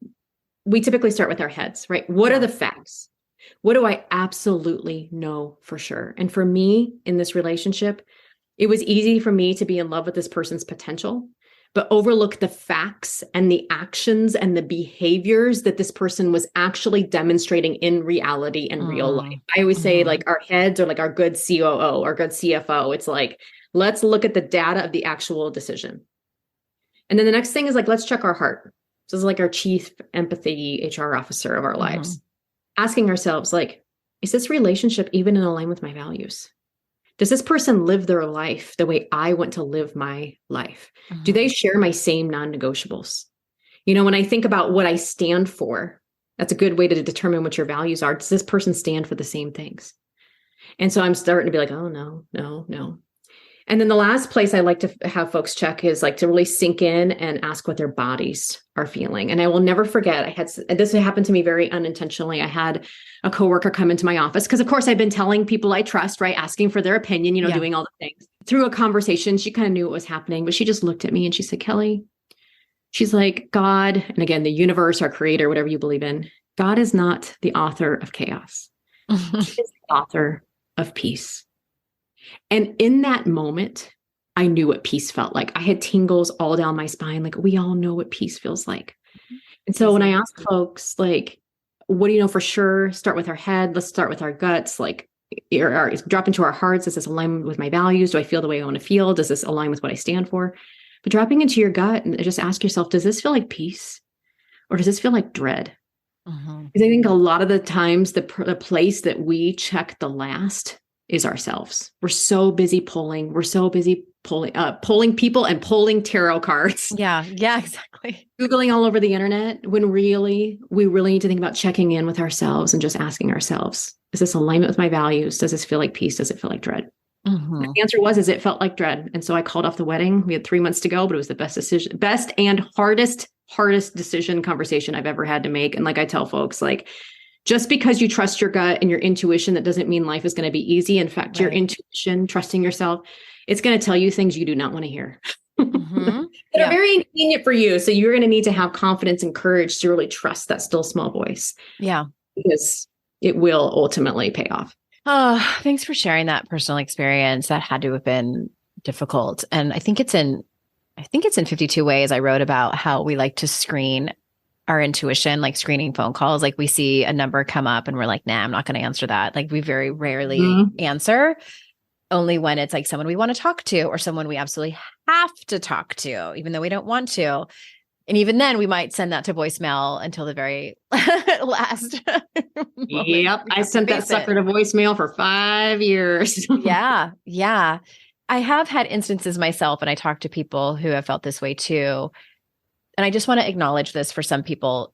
C: We typically start with our heads, right? What are the facts? What do I absolutely know for sure? And for me in this relationship, it was easy for me to be in love with this person's potential, but overlook the facts and the actions and the behaviors that this person was actually demonstrating in reality and real life. I always say, like, our heads are like our good COO or good CFO. It's like, let's look at the data of the actual decision. And then the next thing is, like, let's check our heart. This is like our chief empathy HR officer of our lives. Asking ourselves, like, is this relationship even in line with my values? Does this person live their life the way I want to live my life? Do they share my same non-negotiables? You know, when I think about what I stand for, that's a good way to determine what your values are. Does this person stand for the same things? And so I'm starting to be like, oh, no. And then the last place I like to have folks check is, like, to really sink in and ask what their bodies are feeling. And I will never forget, this happened to me very unintentionally. I had a coworker come into my office because, of course, I've been telling people I trust, right? Asking for their opinion, doing all the things. Through a conversation, she kind of knew what was happening, but she just looked at me and she said, Kelli, she's like, God, and again, the universe, our creator, whatever you believe in, God is not the author of chaos. He is the author of peace. And in that moment, I knew what peace felt like. I had tingles all down my spine. Like, we all know what peace feels like. And so when I ask folks, like, what do you know for sure? Start with our head. Let's start with our guts. Like, or drop into our hearts. Does this align with my values? Do I feel the way I want to feel? Does this align with what I stand for? But dropping into your gut and just ask yourself, does this feel like peace? Or does this feel like dread? Because I think a lot of the times the place that we check the last is ourselves. We're so busy polling. We're so busy polling people and polling tarot cards.
D: Yeah, exactly.
C: Googling all over the internet, when really, we really need to think about checking in with ourselves and just asking ourselves, is this alignment with my values? Does this feel like peace? Does it feel like dread? The answer was, it felt like dread. And so I called off the wedding. We had 3 months to go, but it was the best and hardest decision conversation I've ever had to make. And like I tell folks, like, just because you trust your gut and your intuition, that doesn't mean life is going to be easy. In fact, your intuition, trusting yourself, it's going to tell you things you do not want to hear that are very inconvenient for you. So you're going to need to have confidence and courage to really trust that still small voice. Yeah. Because it will ultimately pay off.
D: Oh, thanks for sharing that personal experience. That had to have been difficult. And I think it's in 52 Ways I wrote about how we like to screen our intuition, like screening phone calls. Like, we see a number come up and we're like, nah, I'm not going to answer that. Like, we very rarely answer, only when it's like someone we want to talk to or someone we absolutely have to talk to, even though we don't want to. And even then we might send that to voicemail until the very last.
C: Yep. I sent that sucker to voicemail for 5 years.
D: Yeah. I have had instances myself, and I talk to people who have felt this way too. And I just want to acknowledge this for some people.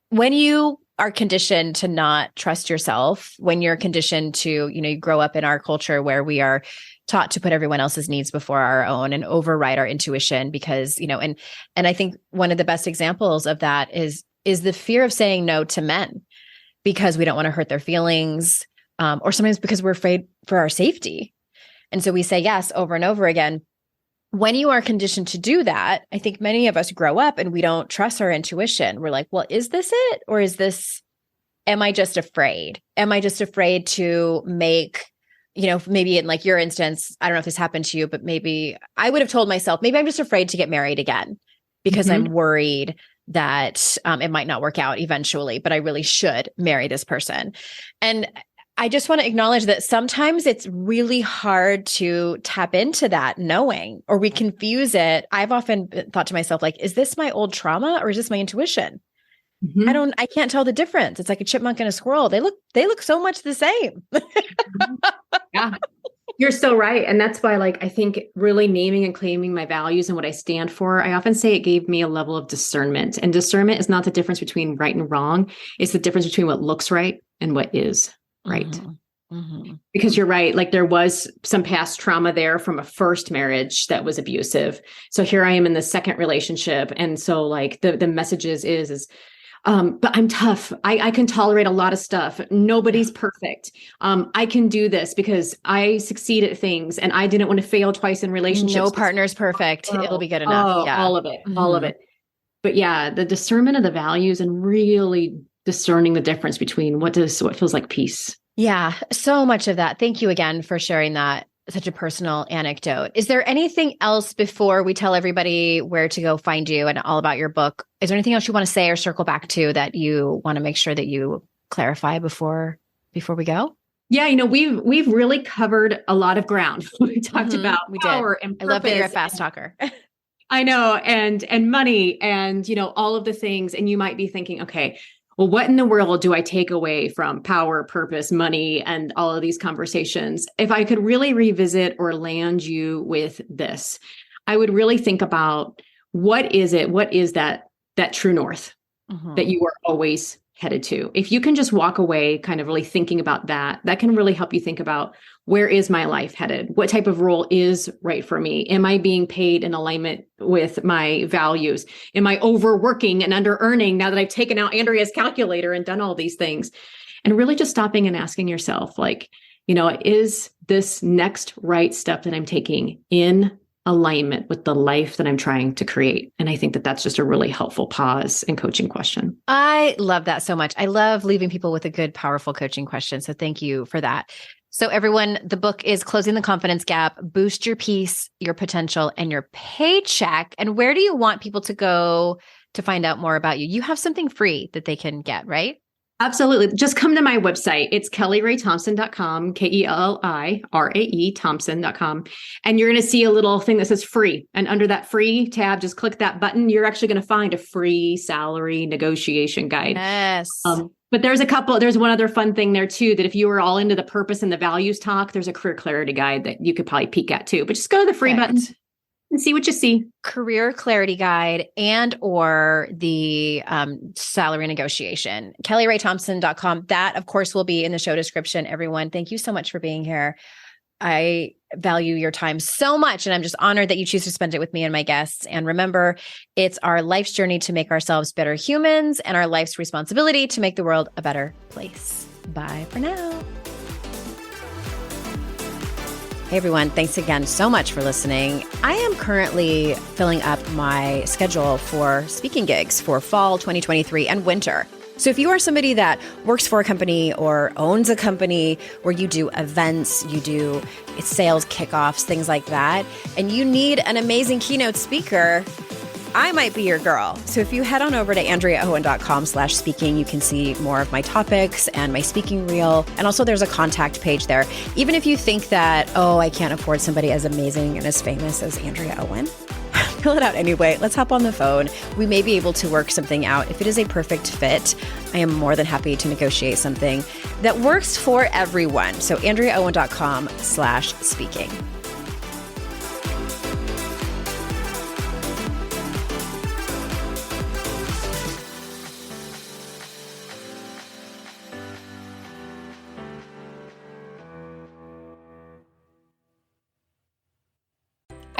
D: When you are conditioned to not trust yourself, when you're conditioned to, you grow up in our culture where we are taught to put everyone else's needs before our own and override our intuition because, and I think one of the best examples of that is the fear of saying no to men because we don't want to hurt their feelings, or sometimes because we're afraid for our safety. And so we say yes over and over again. When you are conditioned to do that, I think many of us grow up and we don't trust our intuition. We're like, well, is this it? Or am I just afraid? Am I just afraid to make, maybe in like your instance, I don't know if this happened to you, but maybe I would have told myself, maybe I'm just afraid to get married again because I'm worried that it might not work out eventually, but I really should marry this person. And I just want to acknowledge that sometimes it's really hard to tap into that knowing, or we confuse it. I've often thought to myself, like, is this my old trauma or is this my intuition?
C: Mhm.
D: I can't tell the difference. It's like a chipmunk and a squirrel. They look so much the same.
C: Yeah. You're so right. And that's why, like, I think really naming and claiming my values and what I stand for, I often say it gave me a level of discernment. And discernment is not the difference between right and wrong. It's the difference between what looks right and what is right. Because you're right. Like, there was some past trauma there from a first marriage that was abusive. So here I am in the second relationship. And so, like, the messages is but I'm tough. I can tolerate a lot of stuff. Nobody's perfect. I can do this because I succeed at things, and I didn't want to fail twice in relationships.
D: No partner's perfect. It'll be good enough. Yeah.
C: All of it, all of it. But yeah, the discernment of the values and really discerning the difference between what feels like peace.
D: Yeah, so much of that. Thank you again for sharing that. Such a personal anecdote. Is there anything else before we tell everybody where to go find you and all about your book? Is there anything else you want to say or circle back to that you want to make sure that you clarify before we go?
C: Yeah, we've really covered a lot of ground. We talked about power and purpose.
D: I love that you're a fast talker.
C: I know, and money, and all of the things. And you might be thinking, okay, well, what in the world do I take away from power, purpose, money, and all of these conversations? If I could really revisit or land you with this, I would really think about what is that true north that you are always headed to. If you can just walk away kind of really thinking about that can really help you think about, where is my life headed? What type of role is right for me? Am I being paid in alignment with my values? Am I overworking and under earning now that I've taken out Andrea's calculator and done all these things? And really just stopping and asking yourself, like, is this next right step that I'm taking in alignment with the life that I'm trying to create? And I think that that's just a really helpful pause and coaching question.
D: I love that so much. I love leaving people with a good, powerful coaching question. So thank you for that. So everyone, the book is Closing the Confidence Gap, Boost Your Peace, Your Potential, and Your Paycheck. And where do you want people to go to find out more about you? You have something free that they can get, right?
C: Absolutely. Just come to my website. It's kelliraythompson.com, KELLIRAE Thompson.com. And you're going to see a little thing that says free. And under that free tab, just click that button. You're actually going to find a free salary negotiation guide.
D: Yes.
C: But there's one other fun thing there too, that if you were all into the purpose and the values talk, there's a career clarity guide that you could probably peek at too. But just go to the free button and see what you see.
D: Career clarity guide and or the salary negotiation. KelliRayThompson.com. That, of course, will be in the show description. Everyone, thank you so much for being here. I value your time so much, and I'm just honored that you choose to spend it with me and my guests. And remember, it's our life's journey to make ourselves better humans and our life's responsibility to make the world a better place. Bye for now. Hey everyone, thanks again so much for listening. I am currently filling up my schedule for speaking gigs for fall 2023 and winter. So if you are somebody that works for a company or owns a company where you do events, you do sales kickoffs, things like that, and you need an amazing keynote speaker, I might be your girl. So if you head on over to AndreaOwen.com/speaking, you can see more of my topics and my speaking reel. And also there's a contact page there. Even if you think that, I can't afford somebody as amazing and as famous as Andrea Owen, fill it out anyway. Let's hop on the phone. We may be able to work something out. If it is a perfect fit, I am more than happy to negotiate something that works for everyone. So AndreaOwen.com/speaking.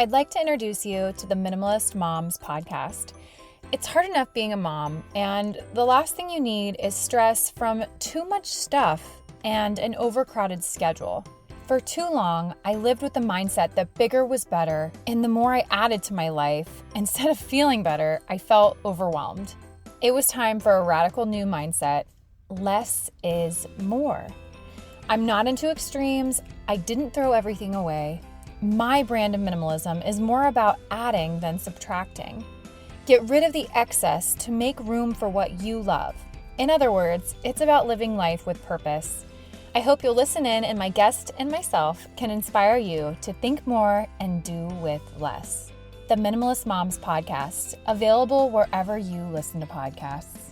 E: I'd like to introduce you to the Minimalist Moms podcast. It's hard enough being a mom, and the last thing you need is stress from too much stuff and an overcrowded schedule. For too long, I lived with the mindset that bigger was better, and the more I added to my life, instead of feeling better, I felt overwhelmed. It was time for a radical new mindset. Less is more. I'm not into extremes. I didn't throw everything away. My brand of minimalism is more about adding than subtracting. Get rid of the excess to make room for what you love. In other words, it's about living life with purpose. I hope you'll listen in, and my guest and myself can inspire you to think more and do with less. The Minimalist Moms podcast, available wherever you listen to podcasts.